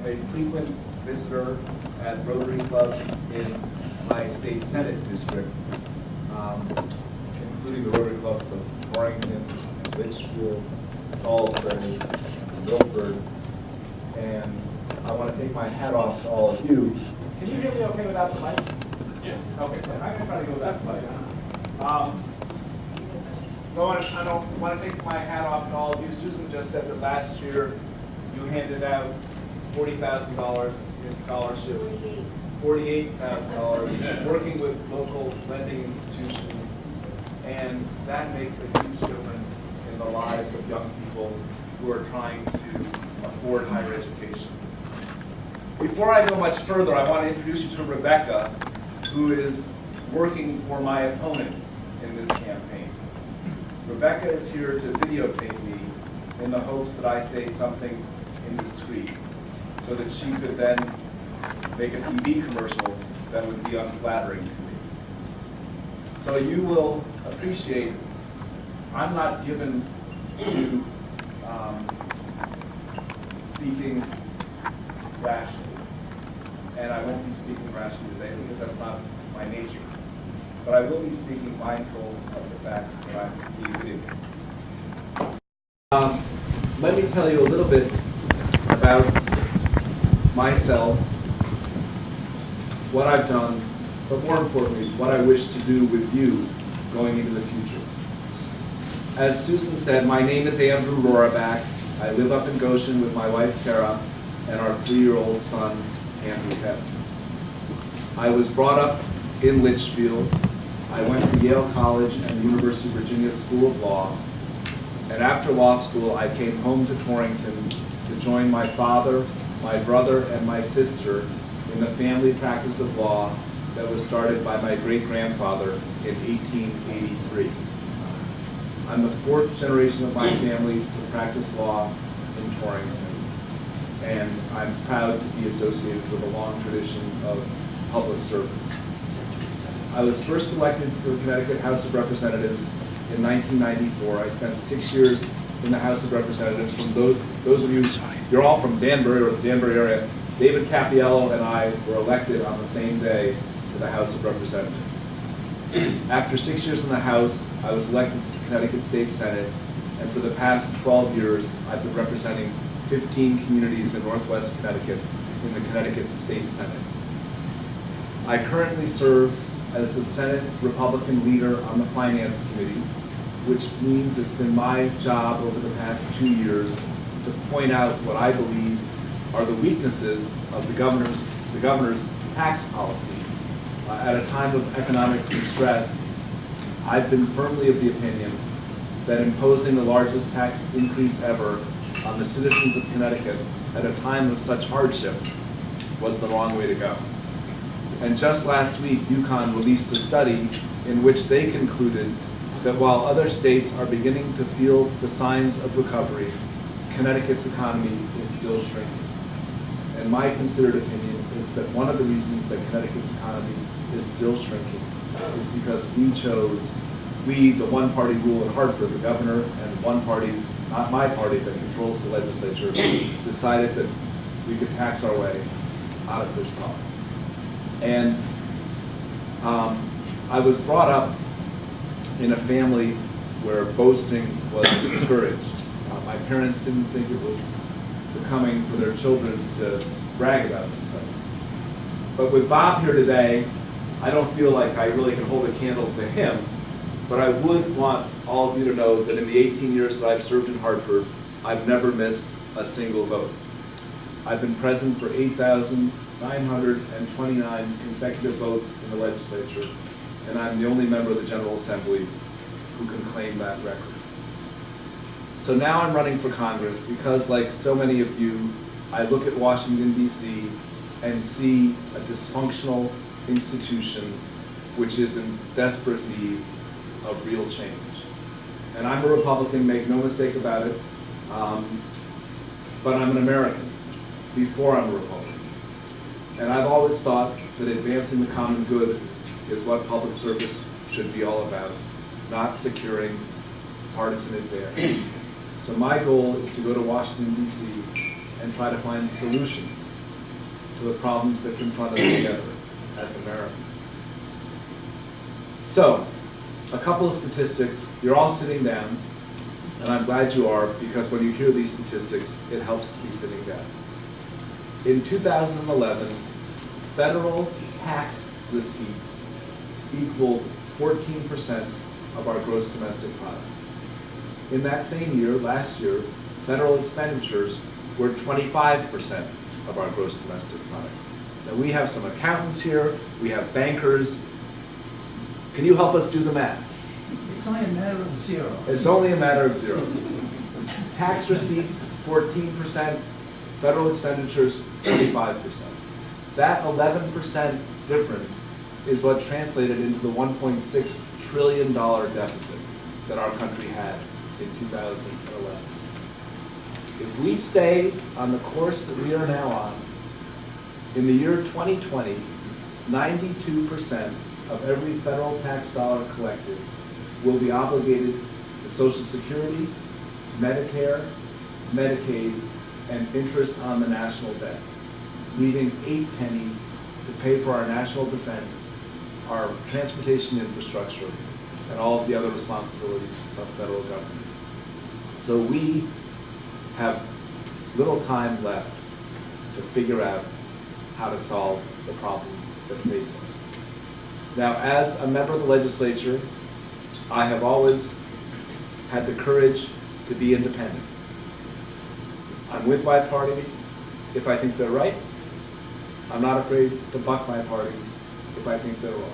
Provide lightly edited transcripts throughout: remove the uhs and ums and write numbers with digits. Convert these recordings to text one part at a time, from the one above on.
a frequent visitor at Rotary Club in my state Senate district, including the Rotary Clubs of Torrington, Litchfield, Salisbury, and Milford. And I want to take my hat off to all of you. Can you hear me okay without the mic? Yeah. Okay, I'm going to try to go without the mic. So I don't want to take my hat off to all of you. Susan just said that last year you handed out $40,000 in scholarships, $48,000, working with local lending institutions, and that makes a huge difference in the lives of young people who are trying to afford higher education. Before I go much further, I want to introduce you to Rebecca, who is working for my opponent in this campaign. Rebecca is here to videotape me in the hopes that I say something indiscreet, so that she could then make a TV commercial that would be unflattering to me. So you will appreciate, I'm not given to speaking rashly, and I won't be speaking rashly today because that's not my nature. But I will be speaking mindful of the fact that I'm being videotaped. Let me tell you a little bit about myself, what I've done, but more importantly, what I wish to do with you going into the future. As Susan said, my name is Andrew Roraback. I live up in Goshen with my wife Sarah and our 3-year-old son, Andrew Pett. I was brought up in Litchfield. I went to Yale College and the University of Virginia School of Law. And after law school, I came home to Torrington to join my father, my brother, and my sister in the family practice of law that was started by my great-grandfather in 1883. I'm the 4th generation of my family to practice law in Torrington, and I'm proud to be associated with a long tradition of public service. I was first elected to the Connecticut House of Representatives in 1994. I spent 6 years in the House of Representatives. From those of you, you're all from Danbury or the Danbury area. David Cappiello and I were elected on the same day to the House of Representatives. After 6 years in the House, I was elected to the Connecticut State Senate, and for the past 12 years, I've been representing 15 communities in Northwest Connecticut in the Connecticut State Senate. I currently serve as the Senate Republican leader on the Finance Committee, which means it's been my job over the past 2 years to point out what I believe are the weaknesses of the governor's tax policy. At a time of economic distress, I've been firmly of the opinion that imposing the largest tax increase ever on the citizens of Connecticut at a time of such hardship was the wrong way to go. And just last week, UConn released a study in which they concluded that while other states are beginning to feel the signs of recovery, Connecticut's economy is still shrinking. And my considered opinion is that one of the reasons that Connecticut's economy is still shrinking is because we, the one-party rule in Hartford, the governor, and one party, not my party, that controls the legislature, decided that we could tax our way out of this problem. And I was brought up in a family where boasting was discouraged. My parents didn't think it was becoming for their children to brag about themselves. But with Bob here today, I don't feel like I really can hold a candle to him, but I would want all of you to know that in the 18 years that I've served in Hartford, I've never missed a single vote. I've been present for 8,929 consecutive votes in the legislature, and I'm the only member of the General Assembly who can claim that record. So now I'm running for Congress because, like so many of you, I look at Washington, D.C. and see a dysfunctional institution which is in desperate need of real change. And I'm a Republican, make no mistake about it, but I'm an American before I'm a Republican. And I've always thought that advancing the common good is what public service should be all about, not securing partisan advantage. So my goal is to go to Washington, D.C. and try to find solutions to the problems that confront us together as Americans. So, a couple of statistics. You're all sitting down, and I'm glad you are, because when you hear these statistics, it helps to be sitting down. In 2011, federal tax receipts equaled 14% of our gross domestic product. In that same year, last year, federal expenditures were 25% of our gross domestic product. Now, we have some accountants here, we have bankers. Can you help us do the math? It's only a matter of zeros. It's only a matter of zeros. Tax receipts, 14%, federal expenditures, 25%. That 11% difference is what translated into the $1.6 trillion deficit that our country had in 2011. If we stay on the course that we are now on, in the year 2020, 92% of every federal tax dollar collected will be obligated to Social Security, Medicare, Medicaid, and interest on the national debt, leaving 8 pennies to pay for our national defense, our transportation infrastructure, and all of the other responsibilities of federal government. So we have little time left to figure out how to solve the problems that face us. Now, as a member of the legislature, I have always had the courage to be independent. I'm with my party if I think they're right. I'm not afraid to buck my party if I think they're wrong.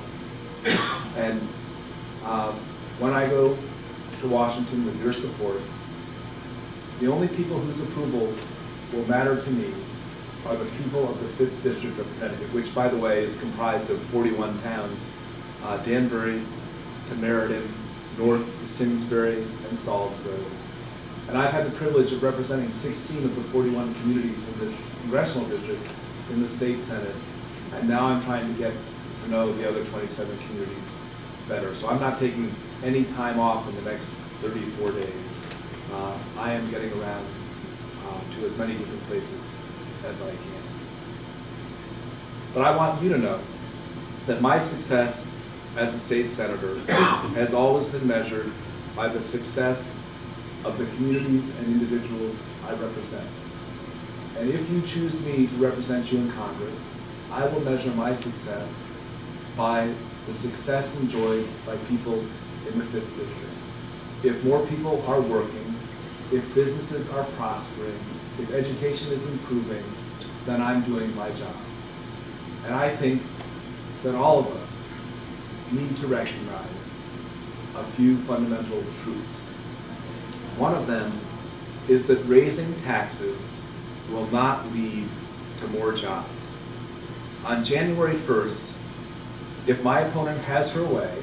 And when I go to Washington with your support, the only people whose approval will matter to me are the people of the 5th District of Connecticut, which, by the way, is comprised of 41 towns, Danbury to Meriden, north to Simsbury and Salisbury. And I've had the privilege of representing 16 of the 41 communities in this Congressional District in the State Senate. And now I'm trying to get to know the other 27 communities better. So I'm not taking any time off in the next 34 days. I am getting around to as many different places as I can. But I want you to know that my success as a state senator has always been measured by the success of the communities and individuals I represent. And if you choose me to represent you in Congress, I will measure my success by the success enjoyed by people in the 5th District. If more people are working, if businesses are prospering, if education is improving, then I'm doing my job. And I think that all of us need to recognize a few fundamental truths. One of them is that raising taxes will not lead to more jobs. On January 1st, if my opponent has her way,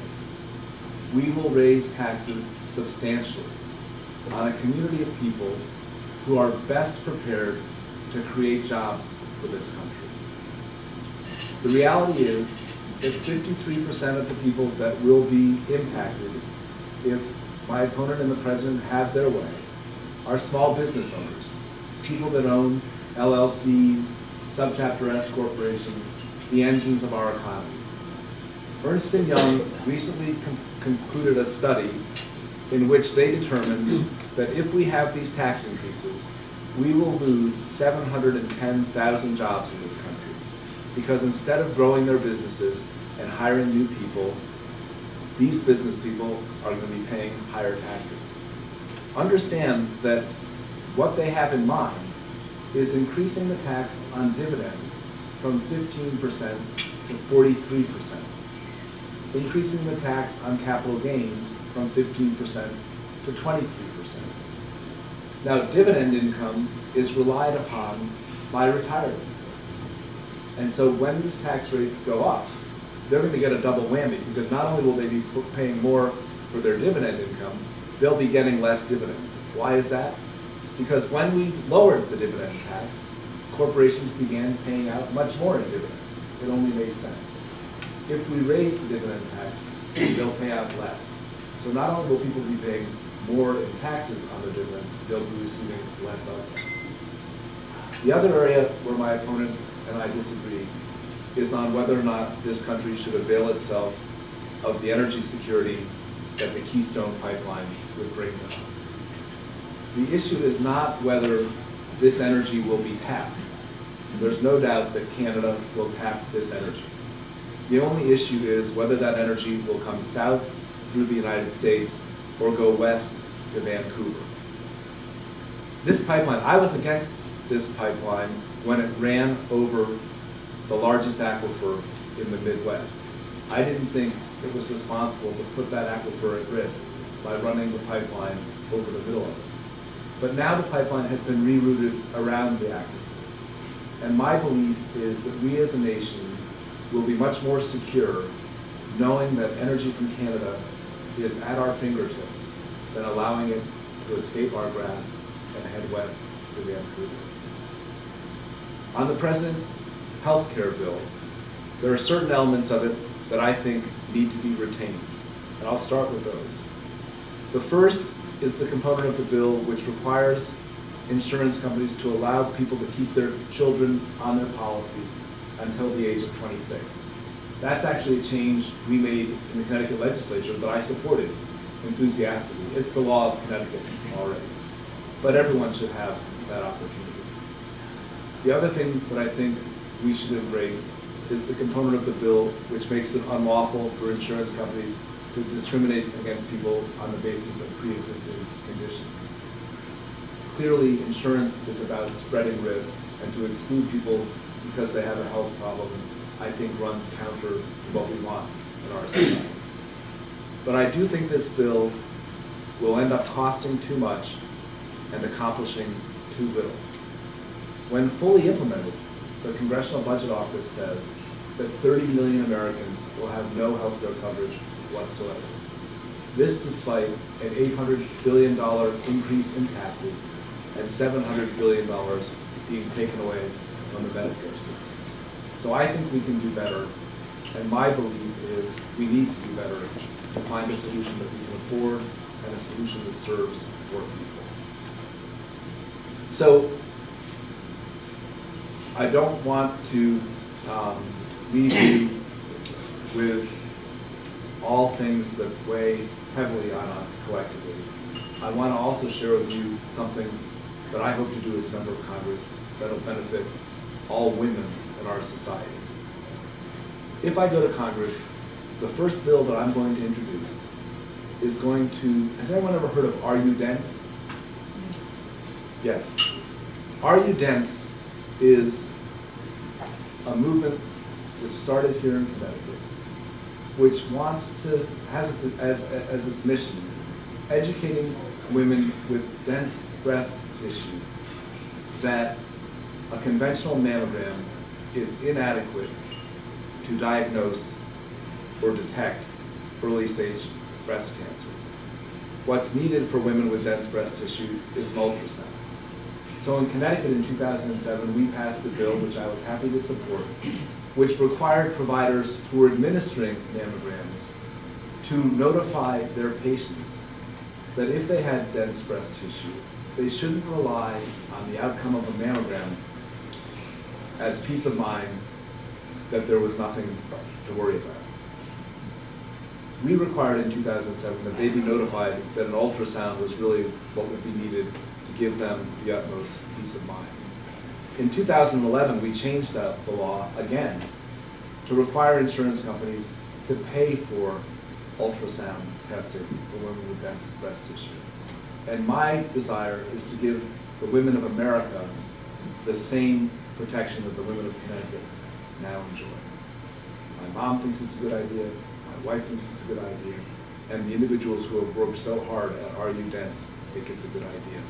we will raise taxes substantially on a community of people who are best prepared to create jobs for this country. The reality is that 53% of the people that will be impacted if my opponent and the president have their way are small business owners, people that own LLCs, subchapter S corporations, the engines of our economy. Ernst & Young recently concluded a study in which they determined that if we have these tax increases, we will lose 710,000 jobs in this country. Because instead of growing their businesses and hiring new people, these business people are going to be paying higher taxes. Understand that what they have in mind is increasing the tax on dividends from 15% to 43%, increasing the tax on capital gains from 15% to 23%. Now, dividend income is relied upon by retirement. And so when these tax rates go up, they're going to get a double whammy, because not only will they be paying more for their dividend income, they'll be getting less dividends. Why is that? Because when we lowered the dividend tax, corporations began paying out much more in dividends. It only made sense. If we raise the dividend tax, they'll pay out less. So not only will people be paying more in taxes on their dividends, they'll be receiving less of them. The other area where my opponent and I disagree, is on whether or not this country should avail itself of the energy security that the Keystone Pipeline would bring to us. The issue is not whether this energy will be tapped. There's no doubt that Canada will tap this energy. The only issue is whether that energy will come south through the United States or go west to Vancouver. This pipeline, I was against this pipeline when it ran over the largest aquifer in the Midwest. I didn't think it was responsible to put that aquifer at risk by running the pipeline over the middle of it. But now the pipeline has been rerouted around the aquifer. And my belief is that we as a nation will be much more secure knowing that energy from Canada is at our fingertips than allowing it to escape our grasp and head west to Vancouver. On the President's health care bill, there are certain elements of it that I think need to be retained, and I'll start with those. The first is the component of the bill which requires insurance companies to allow people to keep their children on their policies until the age of 26. That's actually a change we made in the Connecticut legislature that I supported enthusiastically. It's the law of Connecticut already. But everyone should have that opportunity. The other thing that I think we should embrace is the component of the bill which makes it unlawful for insurance companies to discriminate against people on the basis of pre-existing conditions. Clearly, insurance is about spreading risk, and to exclude people because they have a health problem, I think runs counter to what we want in our society. But I do think this bill will end up costing too much and accomplishing too little. When fully implemented, the Congressional Budget Office says that 30 million Americans will have no health care coverage whatsoever. This despite an $800 billion increase in taxes and $700 billion being taken away from the Medicare system. So I think we can do better, and my belief is we need to do better to find a solution that we can afford and a solution that serves more people. So I don't want to leave you with all things that weigh heavily on us collectively. I want to also share with you something that I hope to do as a member of Congress that will benefit all women in our society. If I go to Congress, the first bill that I'm going to introduce is going to, has anyone ever heard of Are You Dense? Yes. Are You Dense is a movement which started here in Connecticut, which wants to, has as its mission, educating women with dense breast tissue that a conventional mammogram is inadequate to diagnose or detect early stage breast cancer. What's needed for women with dense breast tissue is an ultrasound. So in Connecticut in 2007, we passed a bill, which I was happy to support, which required providers who were administering mammograms to notify their patients that if they had dense breast tissue, they shouldn't rely on the outcome of a mammogram as peace of mind that there was nothing to worry about. We required in 2007 that they be notified that an ultrasound was really what would be needed to give them the utmost peace of mind. In 2011, we changed the law again to require insurance companies to pay for ultrasound testing for women with dense breast tissue. And my desire is to give the women of America the same protection that the women of Connecticut now enjoy. My mom thinks it's a good idea, my wife thinks it's a good idea, and the individuals who have worked so hard at Are You Dense think it's a good idea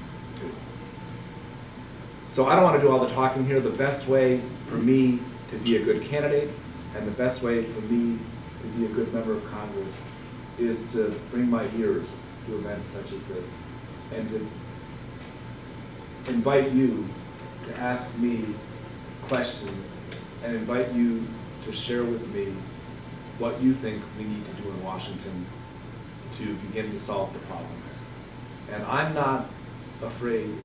too. So I don't want to do all the talking here. The best way for me to be a good candidate and the best way for me to be a good member of Congress is to bring my ears to events such as this and to invite you to ask me questions and invite you to share with me what you think we need to do in Washington to begin to solve the problems. And I'm not afraid